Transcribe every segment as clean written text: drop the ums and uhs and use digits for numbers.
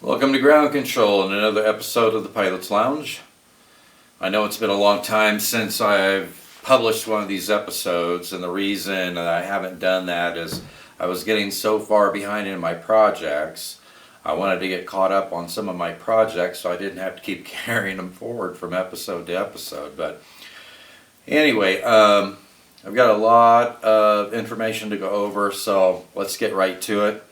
Welcome to Ground Control and another episode of the Pilot's Lounge. I know it's been a long time since I've published one of these episodes, and the reason I haven't done that is I was getting so far behind in my projects. I wanted to get caught up on some of my projects so I didn't have to keep carrying them forward from episode to episode. But anyway, I've got a lot of information to go over, so let's get right to it.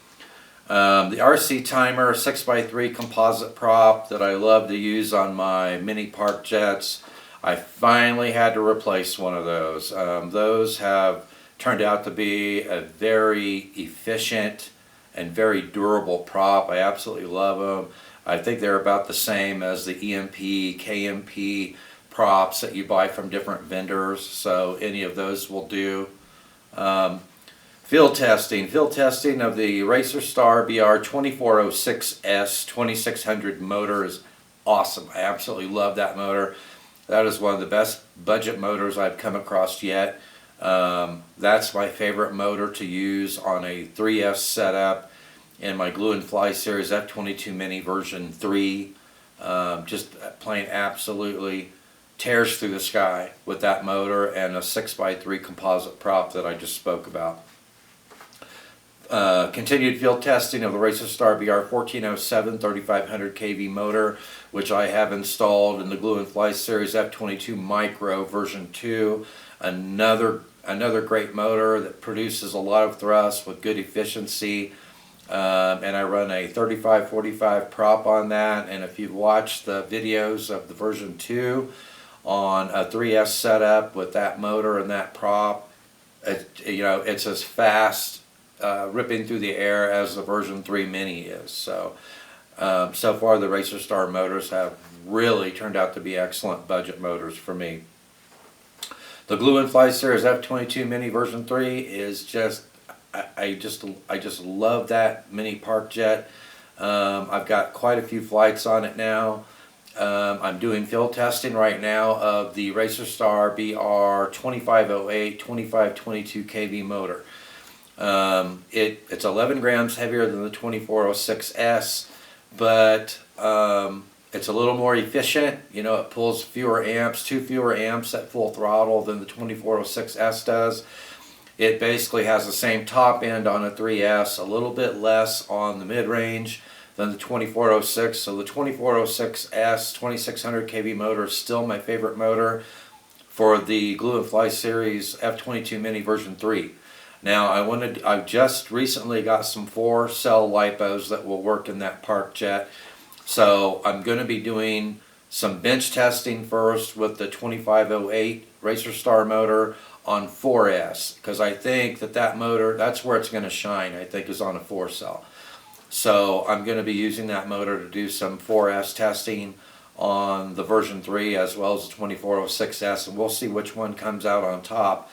The RC Timer 6x3 composite prop that I love to use on my mini park jets, I finally had to replace one of those. Those have turned out to be a very efficient and very durable prop. I absolutely love them. I think they're about the same as the EMP, KMP props that you buy from different vendors, so any of those will do. Field testing of the Racerstar BR2406S 2600 motor is awesome. I absolutely love that motor. That is one of the best budget motors I've come across yet. That's my favorite motor to use on a 3S setup in my Glue and Fly Series F22 Mini version 3. Just plain absolutely tears through the sky with that motor and a 6x3 composite prop that I just spoke about. Continued field testing of the Racerstar BR1407 3500 kV motor, which I have installed in the Glue and Fly Series F22 Micro version 2. Another great motor that produces a lot of thrust with good efficiency. And I run a 35-45 prop on that, and if you've watched the videos of the version 2 on a 3S setup with that motor and that prop, it's as fast ripping through the air as the version 3 Mini is. So far the Racerstar motors have really turned out to be excellent budget motors for me. The Glue and Fly Series F22 Mini version 3 is just, I just love that mini park jet. I've got quite a few flights on it now. I'm doing field testing right now of the Racerstar BR2508 2522 kV motor. It's 11 grams heavier than the 2406S, but it's a little more efficient. You know, it pulls fewer amps, 2 fewer amps at full throttle than the 2406S does. It basically has the same top end on a 3S, a little bit less on the mid-range than the 2406. So the 2406S 2600 kV motor is still my favorite motor for the Glue and Fly Series F22 Mini version 3. Now I've just recently got some 4-cell lipos that will work in that park jet. So I'm going to be doing some bench testing first with the 2508 Racerstar motor on 4S, because I think that motor, that's where it's going to shine, I think, is on a 4-cell. So I'm going to be using that motor to do some 4S testing on the version 3 as well as the 2406S, and we'll see which one comes out on top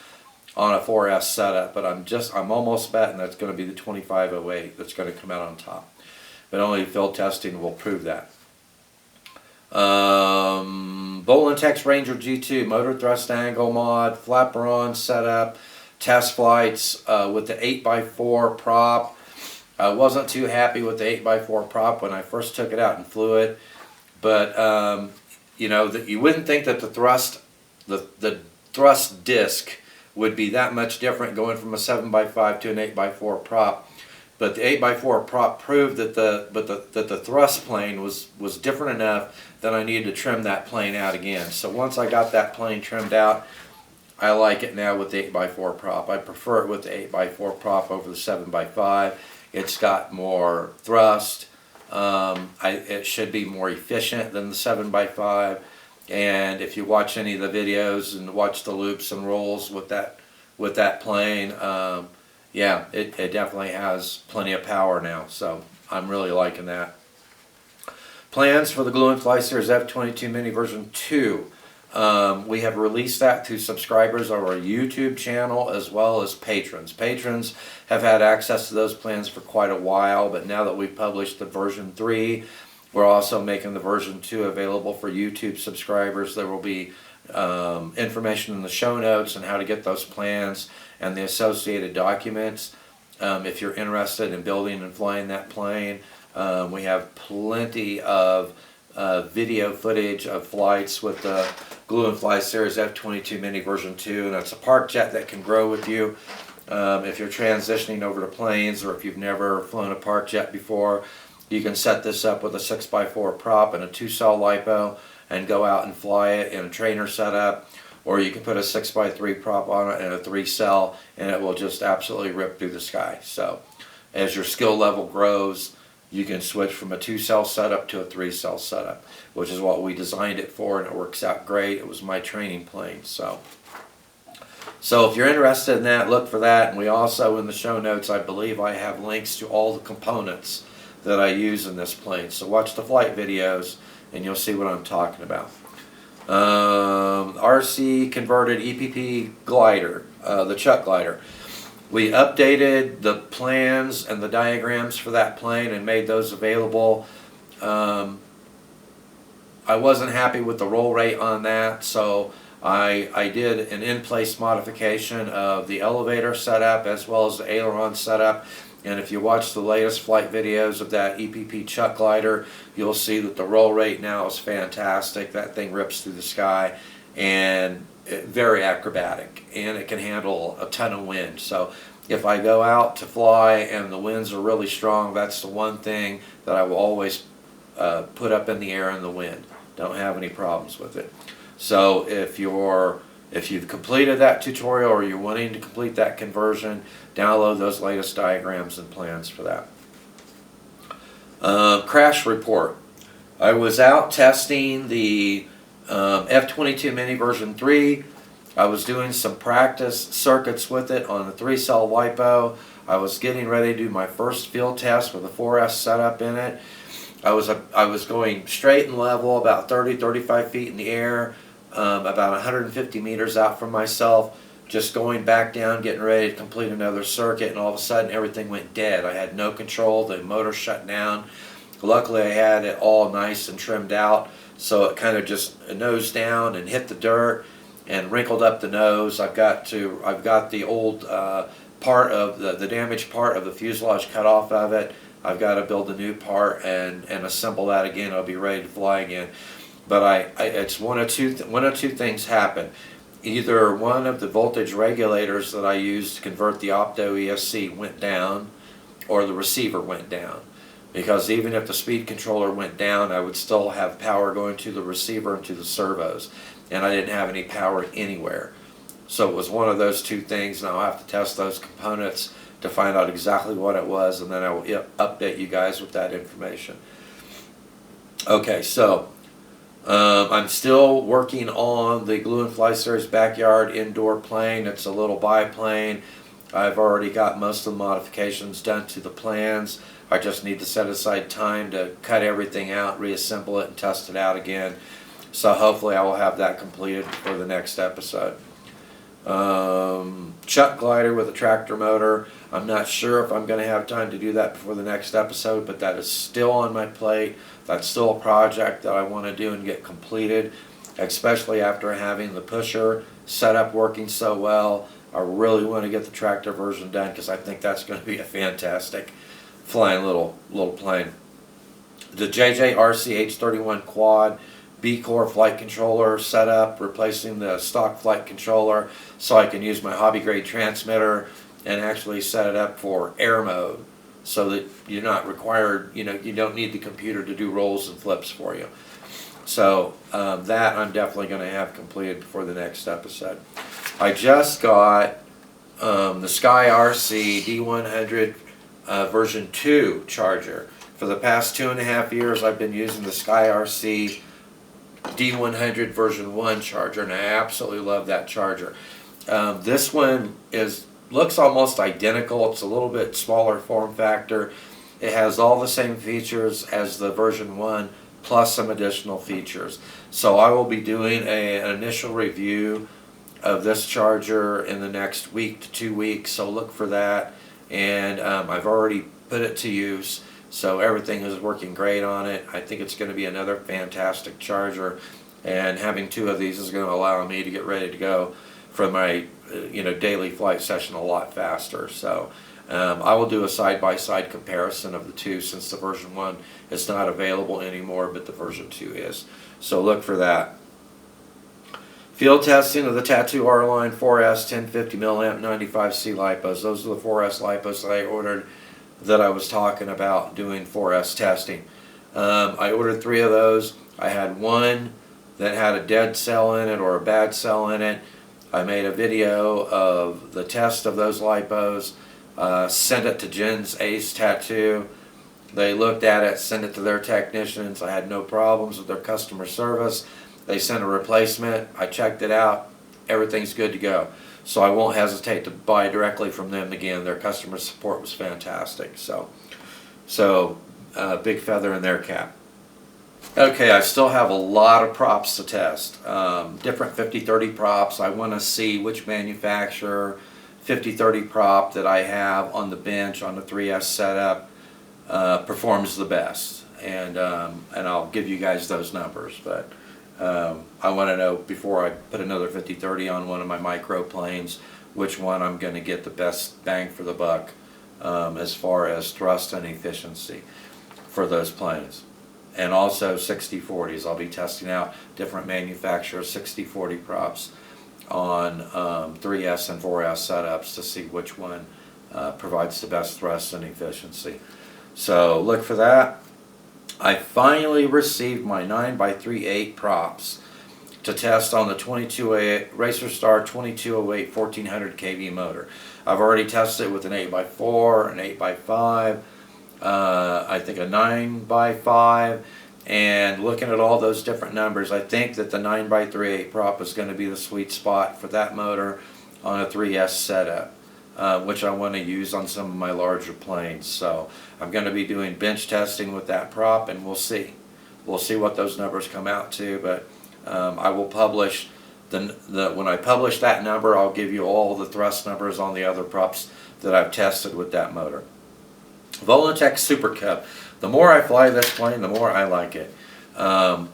on a 4S setup, but I'm almost betting that's going to be the 2508 that's going to come out on top. But only field testing will prove that. Bolentex Ranger G2 motor thrust angle mod, flapper on setup, test flights with the 8x4 prop. I wasn't too happy with the 8x4 prop when I first took it out and flew it, but you wouldn't think that the thrust disc would be that much different going from a 7x5 to an 8x4 prop. But the 8x4 prop proved that the thrust plane was different enough that I needed to trim that plane out again. So once I got that plane trimmed out, I like it now with the 8x4 prop. I prefer it with the 8x4 prop over the 7x5. It's got more thrust. It should be more efficient than the 7x5. And if you watch any of the videos and watch the loops and rolls with that plane, yeah, it definitely has plenty of power now. So I'm really liking that. Plans for the Glue and Fly Series F22 Mini version 2. We have released that to subscribers of our YouTube channel as well as patrons. Patrons have had access to those plans for quite a while, but now that we've published the version 3, we're also making the version 2 available for YouTube subscribers. There will be information in the show notes on how to get those plans and the associated documents. If you're interested in building and flying that plane, We have plenty of video footage of flights with the Glue and Fly Series F-22 Mini version 2, and it's a park jet that can grow with you. If you're transitioning over to planes, or if you've never flown a park jet before, you can set this up with a 6x4 prop and a 2-cell LiPo and go out and fly it in a trainer setup, or you can put a 6x3 prop on it and a 3-cell, and it will just absolutely rip through the sky. So as your skill level grows, you can switch from a 2-cell setup to a 3-cell setup, which is what we designed it for, and it works out great. It was my training plane. So if you're interested in that, look for that. And we also, in the show notes, I believe I have links to all the components that I use in this plane. So watch the flight videos and you'll see what I'm talking about. RC converted EPP glider, the Chuck glider. We updated the plans and the diagrams for that plane and made those available. I wasn't happy with the roll rate on that, so I did an in-place modification of the elevator setup as well as the aileron setup. And if you watch the latest flight videos of that EPP Chuck glider, you'll see that the roll rate now is fantastic. That thing rips through the sky, and very acrobatic, and it can handle a ton of wind. So if I go out to fly and the winds are really strong, that's the one thing that I will always put up in the air in the wind. Don't have any problems with it. So if you've completed that tutorial, or you're wanting to complete that conversion, download those latest diagrams and plans for that. Crash report. I was out testing the F-22 Mini version 3. I was doing some practice circuits with it on the 3-cell LiPo. I was getting ready to do my first field test with a 4S setup in it. I was going straight and level, about 30-35 feet in the air, about 150 meters out from myself, just going back down, getting ready to complete another circuit, and all of a sudden everything went dead. I had no control, the motor shut down. Luckily I had it all nice and trimmed out, so it kind of just nosed down and hit the dirt and wrinkled up the nose. I've got the old part of the damaged part of the fuselage cut off of it. I've got to build a new part and assemble that again. I'll be ready to fly again. But it's one of two things happen. Either one of the voltage regulators that I used to convert the OPTO ESC went down, or the receiver went down. Because even if the speed controller went down, I would still have power going to the receiver and to the servos, and I didn't have any power anywhere. So it was one of those two things, and I'll have to test those components to find out exactly what it was, and then I will update you guys with that information. Okay, so I'm still working on the Glue and Fly Series backyard indoor plane. It's a little biplane. I've already got most of the modifications done to the plans. I just need to set aside time to cut everything out, reassemble it, and test it out again. So hopefully I will have that completed for the next episode. Chuck glider with a tractor motor. I'm not sure if I'm going to have time to do that before the next episode, but that is still on my plate. That's still a project that I want to do and get completed, especially after having the pusher set up working so well. I really want to get the tractor version done because I think that's going to be a fantastic flying little plane. The JJRC H31 quad B-Core flight controller setup, replacing the stock flight controller so I can use my hobby grade transmitter and actually set it up for air mode so that you're not required, you don't need the computer to do rolls and flips for you. So that I'm definitely going to have completed before the next episode. I just got the Sky RC D100 version 2 charger. For the past 2.5 years I've been using the Sky RC D100 version 1 charger, and I absolutely love that charger. This one looks almost identical. It's a little bit smaller form factor. It has all the same features as the version 1 plus some additional features. So I will be doing an initial review of this charger in the next week to 2 weeks, so look for that. And I've already put it to use, so everything is working great on it. I think it's going to be another fantastic charger, and having 2 of these is going to allow me to get ready to go for my daily flight session a lot faster. So I will do a side-by-side comparison of the two, since the version 1 is not available anymore, but the version 2 is. So look for that. Field testing of the TATTU R-Line 4S 1050 milliamp 95C lipos. Those are the 4S lipos that I ordered that I was talking about doing 4S testing. I ordered 3 of those. I had one that had a dead cell in it or a bad cell in it. I made a video of the test of those lipos, sent it to Jen's Ace Tattoo. They looked at it, sent it to their technicians. I had no problems with their customer service. They sent a replacement. I checked it out. Everything's good to go. So I won't hesitate to buy directly from them again. Their customer support was fantastic. So big feather in their cap. Okay, I still have a lot of props to test. Different 50-30 props. I want to see which manufacturer 50-30 prop that I have on the bench on the 3S setup performs the best. And I'll give you guys those numbers. But I want to know, before I put another 50-30 on one of my micro planes, which one I'm going to get the best bang for the buck as far as thrust and efficiency for those planes. And also 60-40s. I'll be testing out different manufacturers' 60-40 props on 3S and 4S setups to see which one provides the best thrust and efficiency. So look for that. I finally received my 9x3/8 props to test on the Racerstar 2208 1400 kV motor. I've already tested it with an 8x4, an 8x5, I think a 9x5, and looking at all those different numbers, I think that the 9x3/8 prop is going to be the sweet spot for that motor on a 3S setup, which I want to use on some of my larger planes. So I'm going to be doing bench testing with that prop, and we'll see. We'll see what those numbers come out to, but I will publish when I publish that number, I'll give you all the thrust numbers on the other props that I've tested with that motor. Volantech Super Cub. The more I fly this plane, the more I like it. I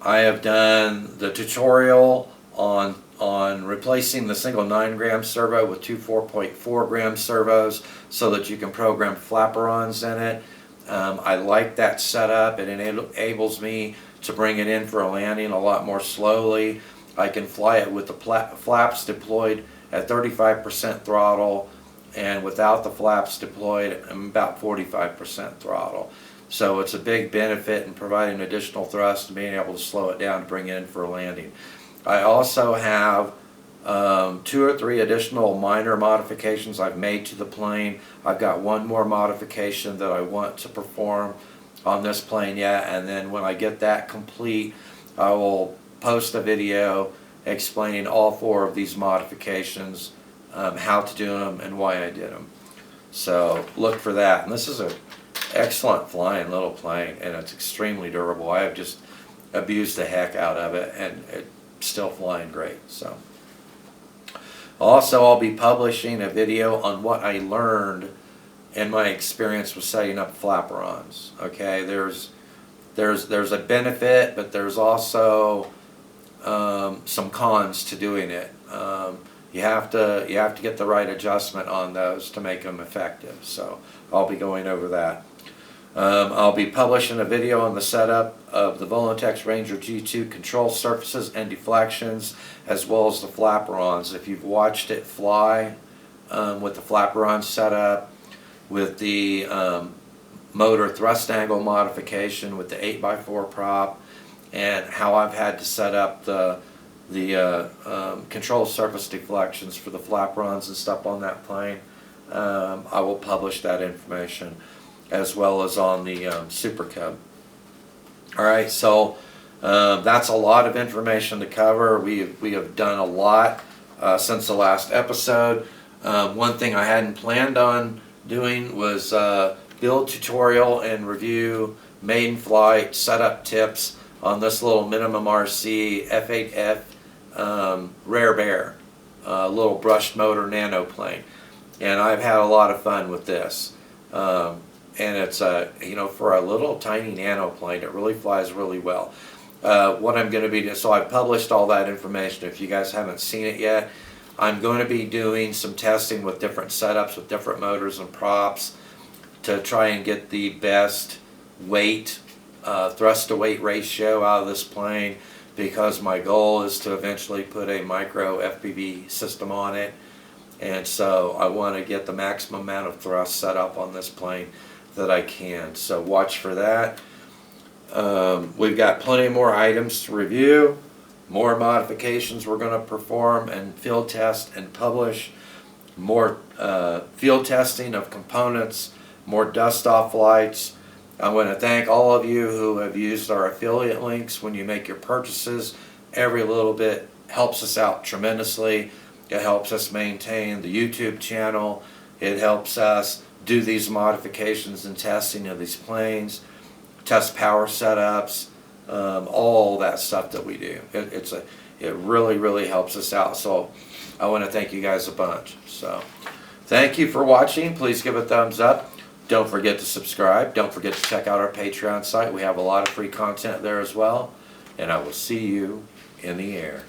have done the tutorial on replacing the single 9-gram servo with two 4.4-gram servos so that you can program flaperons in it. I like that setup. It enables me to bring it in for a landing a lot more slowly. I can fly it with the flaps deployed at 35% throttle, and without the flaps deployed, I'm about 45% throttle. So it's a big benefit in providing additional thrust and being able to slow it down to bring it in for a landing. I also have 2 or 3 additional minor modifications I've made to the plane. I've got one more modification that I want to perform on this plane yet, and then when I get that complete, I will post a video explaining all 4 of these modifications, how to do them and why I did them. So look for that. And this is an excellent flying little plane, and it's extremely durable. I have just abused the heck out of it, and it's still flying great. So also, I'll be publishing a video on what I learned in my experience with setting up flaperons. Okay, there's a benefit, but there's also some cons to doing it. You have to get the right adjustment on those to make them effective. So I'll be going over that. I'll be publishing a video on the setup of the Volantech Ranger G2 control surfaces and deflections, as well as the flaperons. If you've watched it fly with the flaperon setup, with the motor thrust angle modification, with the 8x4 prop, and how I've had to set up the control surface deflections for the flaperons and stuff on that plane, I will publish that information, as well as on the Super Cub. Alright, so that's a lot of information to cover. We have done a lot since the last episode. One thing I hadn't planned on doing was build tutorial and review maiden flight setup tips on this little minimum RC F8F Rare Bear, little brushed motor nano plane. And I've had a lot of fun with this. And it's for a little tiny nano plane, it really flies really well. What I'm going to be doing, so I've published all that information. If you guys haven't seen it yet, I'm going to be doing some testing with different setups with different motors and props to try and get the best weight, thrust to weight ratio out of this plane, because my goal is to eventually put a micro FPV system on it. And so I want to get the maximum amount of thrust set up on this plane that I can. So watch for that. We've got plenty more items to review, more modifications we're going to perform and field test and publish, more field testing of components, more DustOff flights. I want to thank all of you who have used our affiliate links when you make your purchases. Every little bit helps us out tremendously. It helps us maintain the YouTube channel. It helps us do these modifications and testing of these planes, test power setups, all that stuff that we do. It really helps us out. So I want to thank you guys a bunch. So thank you for watching. Please give a thumbs up. Don't forget to subscribe. Don't forget to check out our Patreon site. We have a lot of free content there as well. And I will see you in the air.